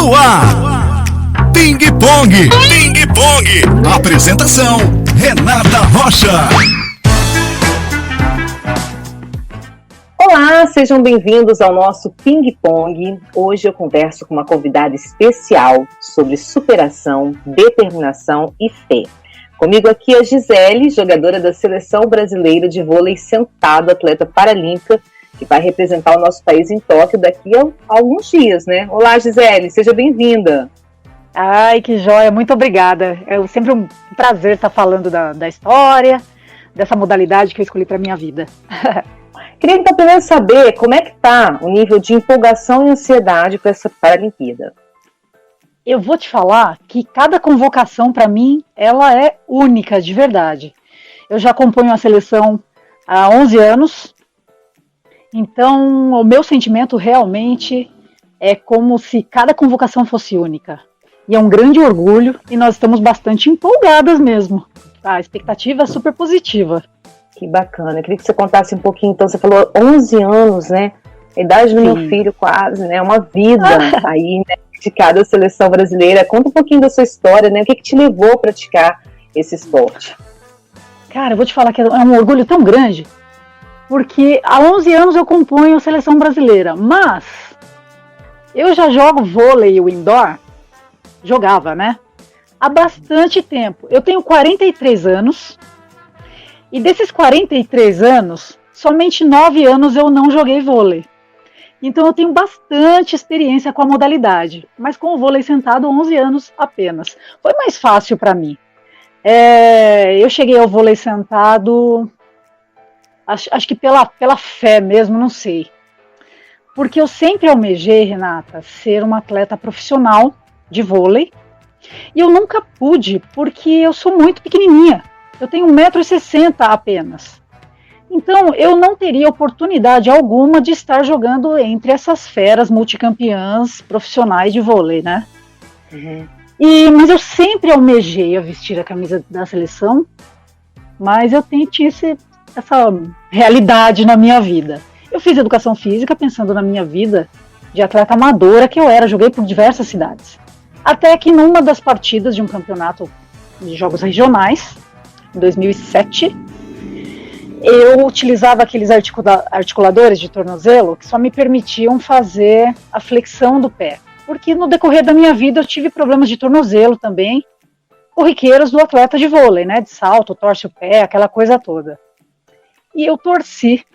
no ar. Ping Pong. Ping Pong. Apresentação: Renata Rocha. Olá, sejam bem-vindos ao nosso Ping Pong. Hoje eu converso com uma convidada especial sobre superação, determinação e fé. Comigo aqui é a Gisele, jogadora da Seleção Brasileira de Vôlei Sentado, atleta paralímpica, que vai representar o nosso país em Tóquio daqui a alguns dias, né? Olá, Gisele, seja bem-vinda. Ai, que joia, muito obrigada. É sempre um prazer estar falando da história, dessa modalidade que eu escolhi para minha vida. Queria então primeiro saber como é que está o nível de empolgação e ansiedade para essa Paralimpíada. Eu vou te falar que cada convocação para mim, ela é única, de verdade. Eu já acompanho a seleção há 11 anos, então o meu sentimento realmente é como se cada convocação fosse única. E é um grande orgulho e nós estamos bastante empolgadas mesmo. A expectativa é super positiva. Que bacana. Eu queria que você contasse um pouquinho, então, você falou 11 anos, né? A idade do meu filho quase, né? Uma vida aí, né? De cada seleção brasileira. Conta um pouquinho da sua história, né? O que te levou a praticar esse esporte? Cara, eu vou te falar que é um orgulho tão grande, porque há 11 anos eu componho a seleção brasileira, mas eu já jogo vôlei o indoor, jogava, né? Há bastante tempo. Eu tenho 43 anos, e desses 43 anos, somente 9 anos eu não joguei vôlei. Então eu tenho bastante experiência com a modalidade, mas com o vôlei sentado 11 anos apenas. Foi mais fácil para mim. Eu cheguei ao vôlei sentado, acho que pela fé mesmo, não sei. Porque eu sempre almejei, Renata, ser uma atleta profissional de vôlei, e eu nunca pude, porque eu sou muito pequenininha. Eu tenho 1,60 m apenas. Então, eu não teria oportunidade alguma de estar jogando entre essas feras multicampeãs profissionais de vôlei, né? Uhum. Mas eu sempre almejei a vestir a camisa da seleção, mas eu tinha essa realidade na minha vida. Eu fiz educação física pensando na minha vida de atleta amadora que eu era, joguei por diversas cidades. Até que numa das partidas de um campeonato de jogos regionais, em 2007, eu utilizava aqueles articuladores de tornozelo que só me permitiam fazer a flexão do pé. Porque no decorrer da minha vida eu tive problemas de tornozelo também, corriqueiros do atleta de vôlei, né? De salto, torce o pé, aquela coisa toda. E eu torci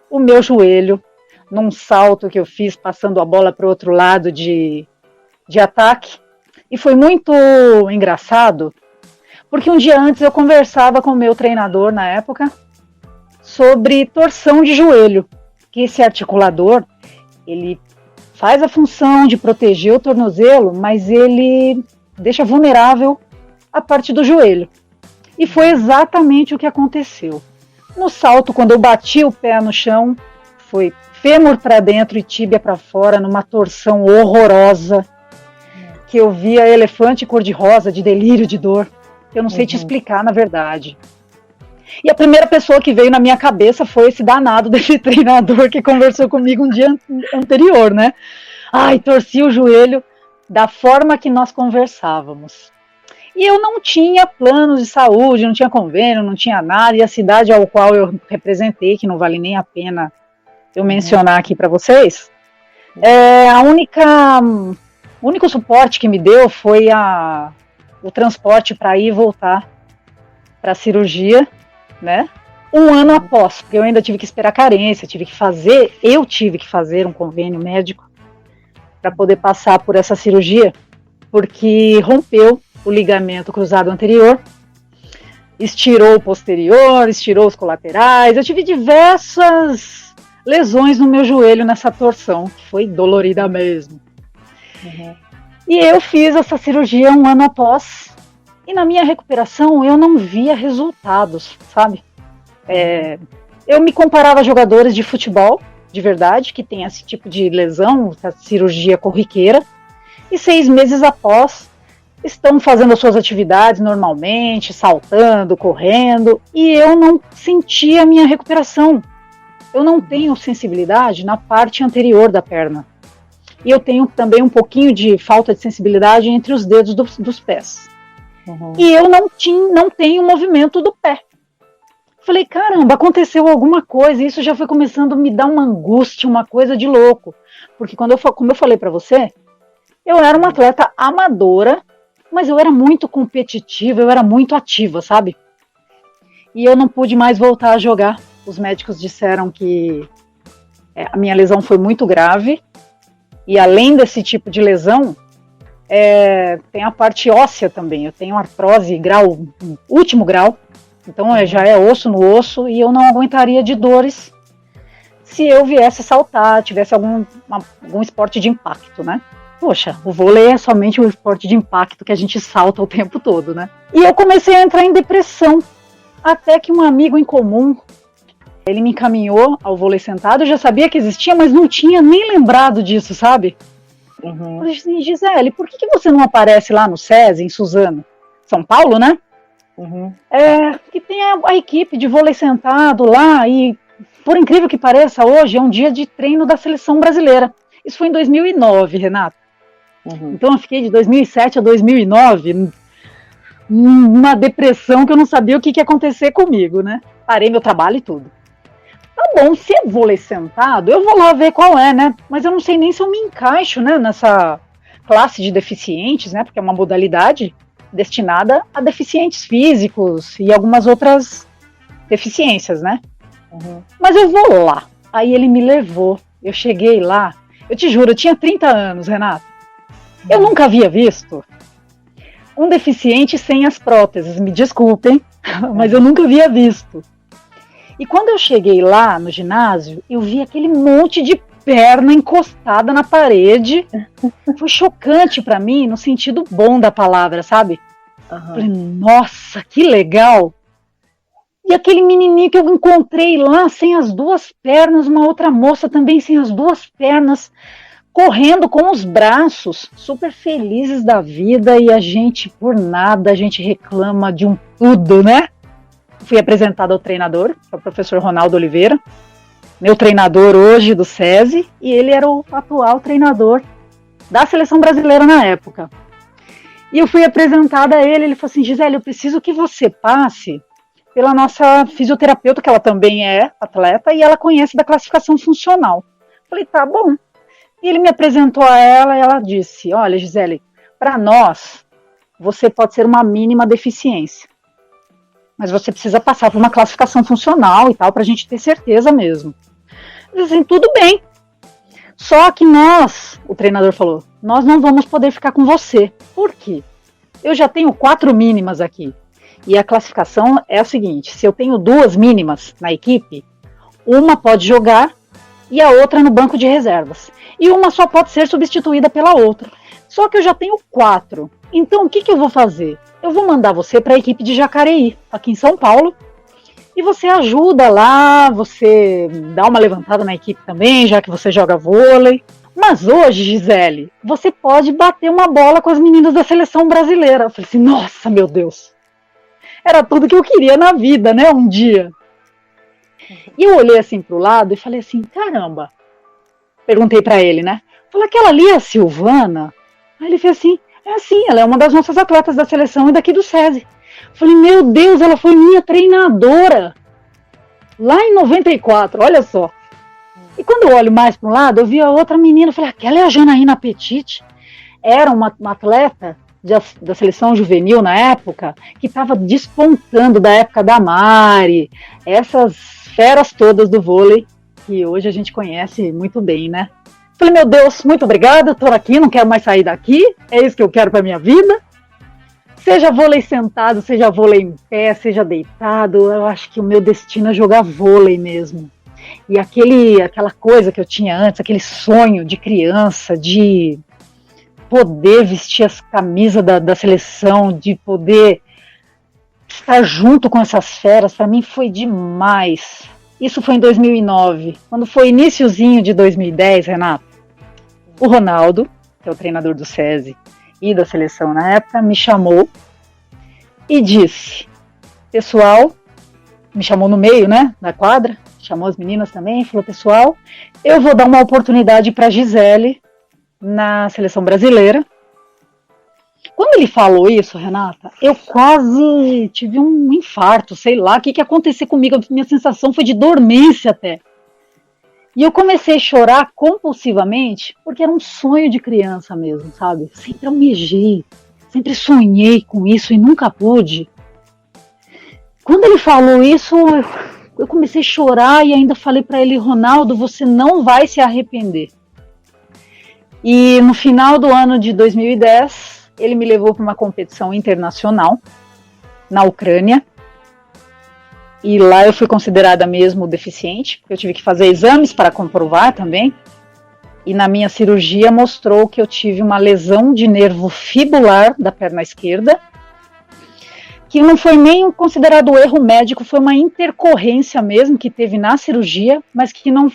o meu joelho num salto que eu fiz passando a bola para o outro lado de ataque. E foi muito engraçado, porque um dia antes eu conversava com o meu treinador na época sobre torção de joelho, que esse articulador, ele faz a função de proteger o tornozelo, mas ele deixa vulnerável a parte do joelho. E foi exatamente o que aconteceu. No salto, quando eu bati o pé no chão, foi fêmur para dentro e tíbia para fora, numa torção horrorosa, que eu via elefante cor-de-rosa, de delírio de dor. Eu não sei te explicar, na verdade. E a primeira pessoa que veio na minha cabeça foi esse danado desse treinador que conversou comigo um dia anterior, né? Ai, torci o joelho da forma que nós conversávamos. E eu não tinha planos de saúde, não tinha convênio, não tinha nada. E a cidade ao qual eu representei, que não vale nem a pena eu mencionar aqui para vocês, o único suporte que me deu foi o transporte para ir e voltar para a cirurgia, né? Um ano após, porque eu ainda tive que esperar carência, eu tive que fazer um convênio médico para poder passar por essa cirurgia, porque rompeu o ligamento cruzado anterior, estirou o posterior, estirou os colaterais. Eu tive diversas lesões no meu joelho nessa torção, que foi dolorida mesmo. Uhum. E eu fiz essa cirurgia um ano após, e na minha recuperação eu não via resultados, sabe? Eu me comparava a jogadores de futebol, de verdade, que tem esse tipo de lesão, essa cirurgia corriqueira, e 6 meses após estão fazendo as suas atividades normalmente, saltando, correndo, e eu não sentia a minha recuperação. Eu não tenho sensibilidade na parte anterior da perna. e eu tenho também um pouquinho de falta de sensibilidade entre os dedos dos pés. E eu não tenho movimento do pé. Falei, caramba, aconteceu alguma coisa, e isso já foi começando a me dar uma angústia, uma coisa de louco. Porque como eu falei para você, eu era uma atleta amadora, mas eu era muito competitiva, eu era muito ativa, sabe? E eu não pude mais voltar a jogar. Os médicos disseram que a minha lesão foi muito grave, e além desse tipo de lesão, tem a parte óssea também. Eu tenho artrose último grau, então já é osso no osso, e eu não aguentaria de dores se eu viesse saltar, tivesse algum esporte de impacto, né? Poxa, o vôlei é somente um esporte de impacto que a gente salta o tempo todo, né? E eu comecei a entrar em depressão, até que um amigo em comum, ele me encaminhou ao vôlei sentado. Eu já sabia que existia, mas não tinha nem lembrado disso, sabe? Eu falei assim, Gisele, por que você não aparece lá no SESI, em Suzano? São Paulo, né? Que tem a equipe de vôlei sentado lá, e por incrível que pareça, hoje é um dia de treino da seleção brasileira. Isso foi em 2009, Renato. Então eu fiquei de 2007 a 2009 numa depressão que eu não sabia o que ia acontecer comigo, né? Parei meu trabalho e tudo. Tá bom, se é vôlei sentado, eu vou lá ver qual é, né? Mas eu não sei nem se eu me encaixo, né, nessa classe de deficientes, né? Porque é uma modalidade destinada a deficientes físicos e algumas outras deficiências, né? Mas eu vou lá. Aí ele me levou. Eu cheguei lá. Eu te juro, eu tinha 30 anos, Renato. Eu nunca havia visto um deficiente sem as próteses. Me desculpem, mas eu nunca havia visto. E quando eu cheguei lá no ginásio, eu vi aquele monte de perna encostada na parede. Foi chocante pra mim, no sentido bom da palavra, sabe? Falei, nossa, que legal! E aquele menininho que eu encontrei lá, sem as duas pernas, uma outra moça também sem as duas pernas, correndo com os braços, super felizes da vida, e a gente, por nada, a gente reclama de um tudo, né? Fui apresentada ao treinador, que é o professor Ronaldo Oliveira, meu treinador hoje do SESI, e ele era o atual treinador da seleção brasileira na época. E eu fui apresentada a ele falou assim, Gisele, eu preciso que você passe pela nossa fisioterapeuta, que ela também é atleta, e ela conhece da classificação funcional. Falei, tá bom. E ele me apresentou a ela, e ela disse, olha, Gisele, para nós, você pode ser uma mínima deficiência, mas você precisa passar por uma classificação funcional e tal, pra gente ter certeza mesmo. Eu disse assim, tudo bem. Só que nós, o treinador falou, nós não vamos poder ficar com você. Por quê? Eu já tenho 4 mínimas aqui. E a classificação é a seguinte, se eu tenho 2 mínimas na equipe, uma pode jogar e a outra no banco de reservas. E uma só pode ser substituída pela outra. Só que eu já tenho 4. Então o que eu vou fazer? Eu vou mandar você para a equipe de Jacareí, aqui em São Paulo, e você ajuda lá, você dá uma levantada na equipe também, já que você joga vôlei. Mas hoje, Gisele, você pode bater uma bola com as meninas da seleção brasileira. Eu falei assim, nossa, meu Deus. Era tudo que eu queria na vida, né, um dia. E eu olhei assim pro lado e falei assim, caramba. Perguntei para ele, né? Falei, aquela ali é a Silvana? Aí ele fez assim, é assim, ela é uma das nossas atletas da seleção e daqui do SESI. Falei, meu Deus, ela foi minha treinadora. Lá em 94, olha só. E quando eu olho mais para um lado, eu vi a outra menina, falei, aquela é a Janaína Petit. Era uma atleta da seleção juvenil na época, que estava despontando da época da Mari, essas feras todas do vôlei, que hoje a gente conhece muito bem, né? Falei, meu Deus, muito obrigada, estou aqui, não quero mais sair daqui, é isso que eu quero para minha vida. Seja vôlei sentado, seja vôlei em pé, seja deitado, eu acho que o meu destino é jogar vôlei mesmo. E aquela coisa que eu tinha antes, aquele sonho de criança, de poder vestir as camisas da seleção, de poder estar junto com essas feras, para mim foi demais. Isso foi em 2009. Quando foi iniciozinho de 2010, Renato, o Ronaldo, que é o treinador do SESI e da seleção na época, me chamou e disse, pessoal, me chamou no meio, né, da quadra, chamou as meninas também, falou, pessoal, eu vou dar uma oportunidade para Gisele na seleção brasileira. Quando ele falou isso, Renata, eu quase tive um infarto, sei lá, o que aconteceu comigo, a minha sensação foi de dormência até. E eu comecei a chorar compulsivamente, porque era um sonho de criança mesmo, sabe? Sempre almejei, sempre sonhei com isso e nunca pude. Quando ele falou isso, eu comecei a chorar e ainda falei para ele, Ronaldo, você não vai se arrepender. E no final do ano de 2010, ele me levou para uma competição internacional na Ucrânia. E lá eu fui considerada mesmo deficiente, eu tive que fazer exames para comprovar também. E na minha cirurgia mostrou que eu tive uma lesão de nervo fibular da perna esquerda, que não foi nem considerado erro médico, foi uma intercorrência mesmo que teve na cirurgia, mas que não,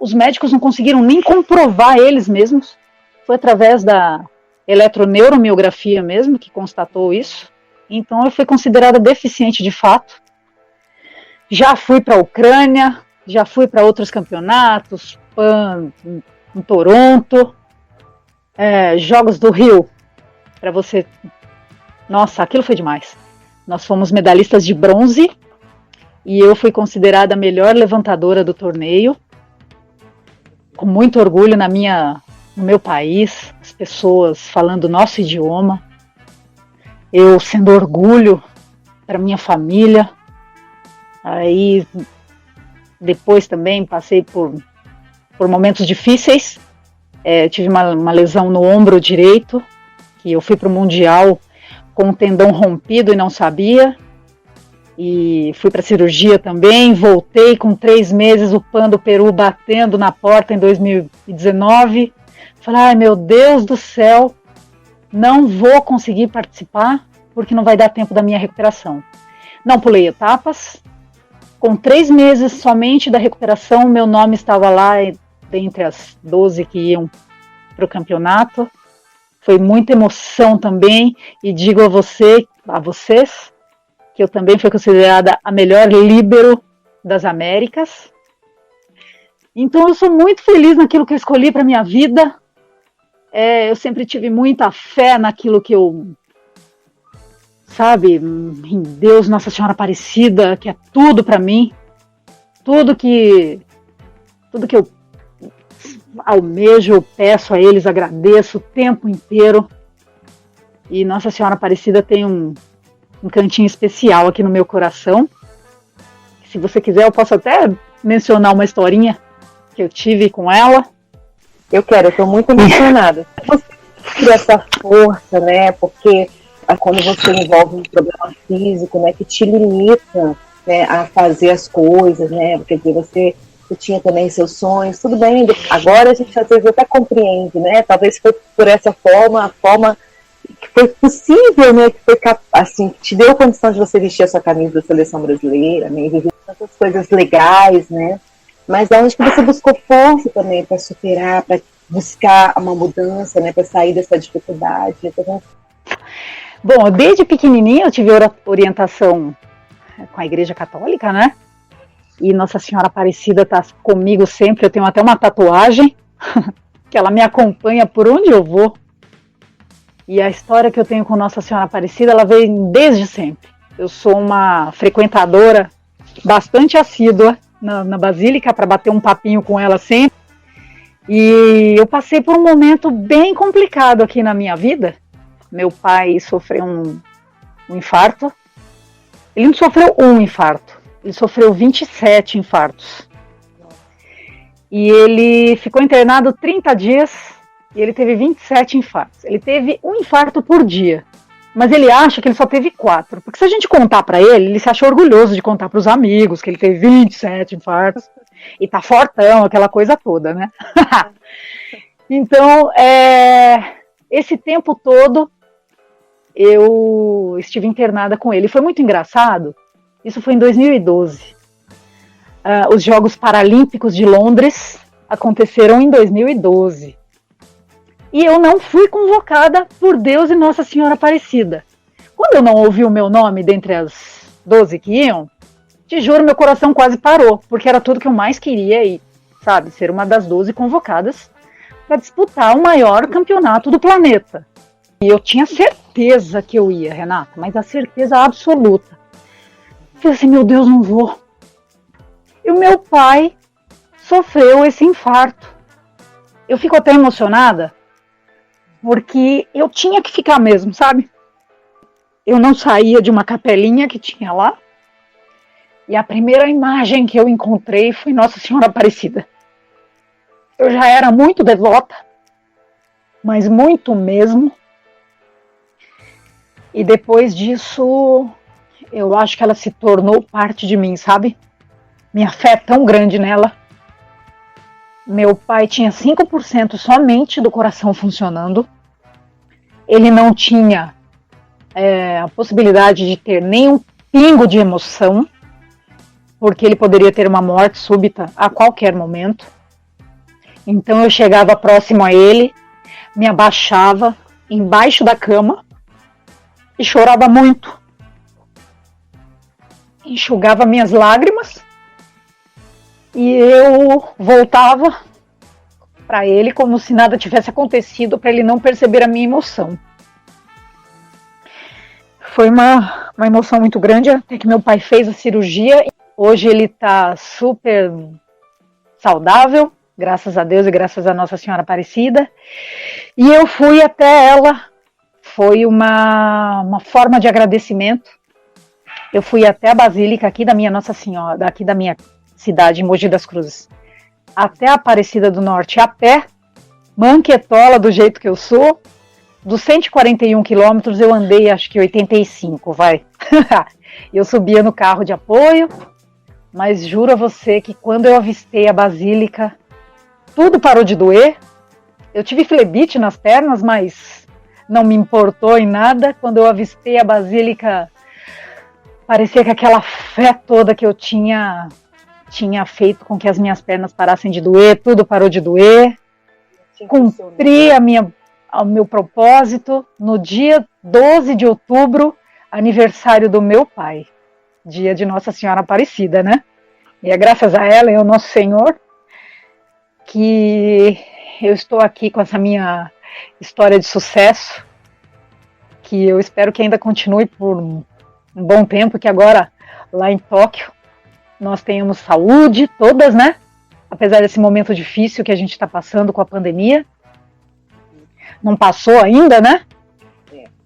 os médicos não conseguiram nem comprovar eles mesmos. Foi através da eletroneuromiografia mesmo que constatou isso. Então eu fui considerada deficiente de fato. Já fui para a Ucrânia, já fui para outros campeonatos, PAN, em Toronto, Jogos do Rio, para você... Nossa, aquilo foi demais. Nós fomos medalhistas de bronze e eu fui considerada a melhor levantadora do torneio, com muito orgulho no meu país, as pessoas falando o nosso idioma, eu sendo orgulho para minha família. Aí depois também passei por momentos difíceis, tive uma lesão no ombro direito, que eu fui para o Mundial com o tendão rompido e não sabia, e fui para a cirurgia também, voltei com 3 meses, o PAN do Peru batendo na porta em 2019, falei, ai meu Deus do céu, não vou conseguir participar, porque não vai dar tempo da minha recuperação. Não pulei etapas. Com 3 meses somente da recuperação, meu nome estava lá entre as 12 que iam para o campeonato. Foi muita emoção também, e digo a vocês, que eu também fui considerada a melhor líbero das Américas. Então eu sou muito feliz naquilo que eu escolhi para minha vida. Eu sempre tive muita fé naquilo que eu... Sabe, em Deus, Nossa Senhora Aparecida, que é tudo para mim, tudo que eu almejo, eu peço a eles, agradeço o tempo inteiro. E Nossa Senhora Aparecida tem um cantinho especial aqui no meu coração. Se você quiser, eu posso até mencionar uma historinha que eu tive com ela. Eu estou muito emocionada. Você tira essa força, né, porque... quando você envolve um problema físico, né, que te limita, né, a fazer as coisas, né, porque você tinha também seus sonhos, tudo bem, agora a gente às vezes até compreende, né, talvez foi por essa forma, a forma que foi possível, né, que foi assim, que te deu a condição de você vestir a sua camisa da seleção brasileira, né, e viver tantas coisas legais, né, mas da onde que você buscou força também para superar, para buscar uma mudança, né, para sair dessa dificuldade, então... Bom, desde pequenininha eu tive orientação com a Igreja Católica, né? E Nossa Senhora Aparecida está comigo sempre. Eu tenho até uma tatuagem que ela me acompanha por onde eu vou. E a história que eu tenho com Nossa Senhora Aparecida, ela veio desde sempre. Eu sou uma frequentadora bastante assídua na Basílica para bater um papinho com ela sempre. E eu passei por um momento bem complicado aqui na minha vida. Meu pai sofreu um infarto. Ele não sofreu um infarto, ele sofreu 27 infartos. E ele ficou internado 30 dias e ele teve 27 infartos. Ele teve um infarto por dia, mas ele acha que ele só teve 4. Porque se a gente contar para ele, ele se acha orgulhoso de contar para os amigos que ele teve 27 infartos. E tá fortão, aquela coisa toda, né? Então, esse tempo todo, eu estive internada com ele. Foi muito engraçado. Isso foi em 2012. Os Jogos Paralímpicos de Londres aconteceram em 2012. E eu não fui convocada por Deus e Nossa Senhora Aparecida. Quando eu não ouvi o meu nome dentre as 12 que iam, te juro, meu coração quase parou, porque era tudo que eu mais queria ir, sabe? Ser uma das 12 convocadas para disputar o maior campeonato do planeta. E eu tinha certeza que eu ia, Renata, mas a certeza absoluta. Eu falei assim, meu Deus, não vou. E o meu pai sofreu esse infarto. Eu fico até emocionada, porque eu tinha que ficar mesmo, sabe? Eu não saía de uma capelinha que tinha lá. E a primeira imagem que eu encontrei foi Nossa Senhora Aparecida. Eu já era muito devota, mas muito mesmo. E depois disso, eu acho que ela se tornou parte de mim, sabe? Minha fé é tão grande nela. Meu pai tinha 5% somente do coração funcionando. Ele não tinha a possibilidade de ter nenhum pingo de emoção, porque ele poderia ter uma morte súbita a qualquer momento. Então eu chegava próximo a ele, me abaixava embaixo da cama e chorava muito. Enxugava minhas lágrimas e eu voltava para ele como se nada tivesse acontecido, para ele não perceber a minha emoção. Foi uma emoção muito grande, até que meu pai fez a cirurgia. Hoje ele está super saudável, graças a Deus e graças a Nossa Senhora Aparecida. E eu fui até ela, foi uma forma de agradecimento. Eu fui até a Basílica aqui da minha Nossa Senhora, aqui da minha cidade, em Mogi das Cruzes, até a Aparecida do Norte a pé, manquetola do jeito que eu sou. Dos 141 quilômetros eu andei acho que 85, vai. Eu subia no carro de apoio, mas juro a você que quando eu avistei a Basílica, tudo parou de doer. Eu tive flebite nas pernas, mas não me importou em nada. Quando eu avistei a Basílica, parecia que aquela fé toda que eu tinha feito com que as minhas pernas parassem de doer, tudo parou de doer. Cumpri o meu propósito no dia 12 de outubro, aniversário do meu pai, dia de Nossa Senhora Aparecida, né? E é graças a ela e ao Nosso Senhor que eu estou aqui com essa minha história de sucesso, que eu espero que ainda continue por um bom tempo, que agora lá em Tóquio nós tenhamos saúde, todas, né? Apesar desse momento difícil que a gente está passando com a pandemia. Não passou ainda, né?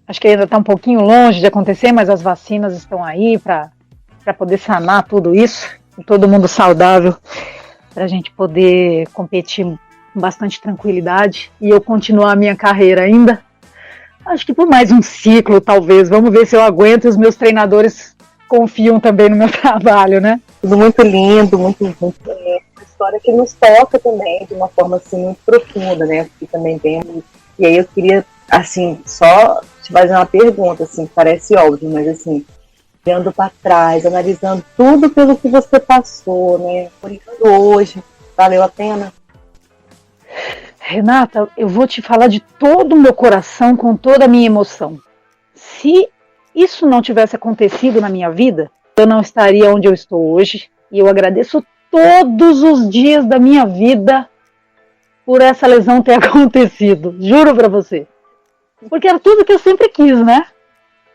Acho que ainda está um pouquinho longe de acontecer, mas as vacinas estão aí para poder sanar tudo isso. E todo mundo saudável, para a gente poder competir com bastante tranquilidade. E eu continuar a minha carreira ainda. Acho que por mais um ciclo, talvez. Vamos ver se eu aguento e os meus treinadores confiam também no meu trabalho, né? Tudo muito lindo, muito uma história que nos toca também de uma forma assim muito profunda, né? Porque também tem. E aí eu queria, assim, só te fazer uma pergunta, assim, parece óbvio, mas assim, olhando para trás, analisando tudo pelo que você passou, né? Olhando hoje, valeu a pena? Renata, eu vou te falar de todo o meu coração, com toda a minha emoção. Se isso não tivesse acontecido na minha vida, eu não estaria onde eu estou hoje. E eu agradeço todos os dias da minha vida por essa lesão ter acontecido. Juro pra você. Porque era tudo que eu sempre quis, né?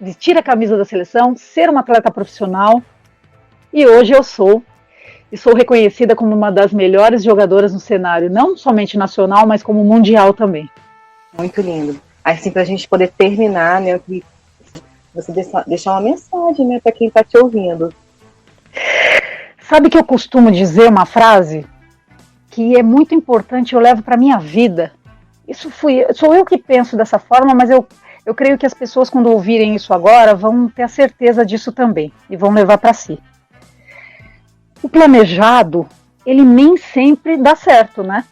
Vestir a camisa da seleção, ser uma atleta profissional. E hoje eu sou. E sou reconhecida como uma das melhores jogadoras no cenário, não somente nacional, mas como mundial também. Muito lindo. Assim, pra gente poder terminar, né? Você deixar uma mensagem, né, para quem está te ouvindo. Sabe que eu costumo dizer uma frase que é muito importante, eu levo para minha vida. Sou eu que penso dessa forma, mas eu creio que as pessoas, quando ouvirem isso agora, vão ter a certeza disso também e vão levar para si. O planejado, ele nem sempre dá certo, né?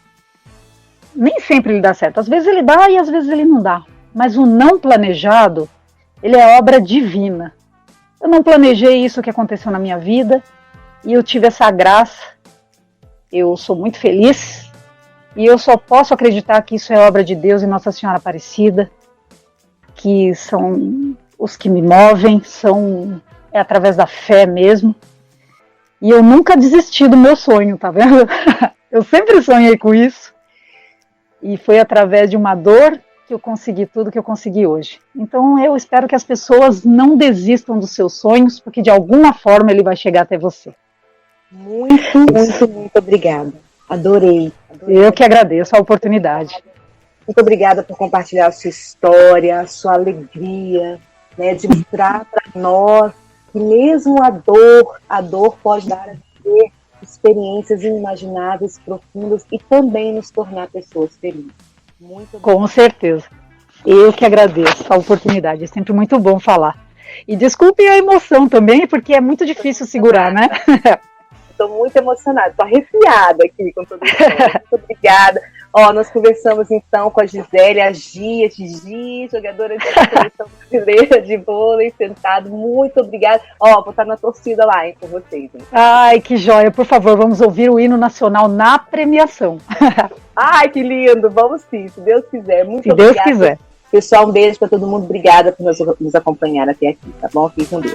Nem sempre ele dá certo. Às vezes ele dá e às vezes ele não dá. Mas o não planejado, ele é obra divina. Eu não planejei isso que aconteceu na minha vida e eu tive essa graça. Eu sou muito feliz e eu só posso acreditar que isso é obra de Deus e Nossa Senhora Aparecida, que são os que me movem, é através da fé mesmo. E eu nunca desisti do meu sonho, tá vendo? Eu sempre sonhei com isso. E foi através de uma dor que eu consegui tudo que eu consegui hoje. Então eu espero que as pessoas não desistam dos seus sonhos, porque de alguma forma ele vai chegar até você. Muito, muito, muito obrigada. Adorei. Eu que agradeço a oportunidade. Muito obrigada por compartilhar a sua história, a sua alegria, né, de mostrar para nós que mesmo a dor pode dar a viver experiências inimagináveis, profundas e também nos tornar pessoas felizes. Muito obrigada. Com certeza. Eu que agradeço a oportunidade. É sempre muito bom falar. E desculpe a emoção também, porque é muito difícil segurar, né? Estou muito emocionada, estou arrepiada aqui com tudo isso. Muito obrigada. Nós conversamos então com a Gisele, a Gigi, jogadora de seleção brasileira de vôlei, sentado. Muito obrigada. Vou estar na torcida lá, hein, com vocês. Hein? Ai, que joia. Por favor, vamos ouvir o hino nacional na premiação. Ai, que lindo. Vamos sim, se Deus quiser. Muito obrigada. Se Deus quiser. Pessoal, um beijo para todo mundo. Obrigada por nos acompanhar até aqui, tá bom? Fiquem com Deus.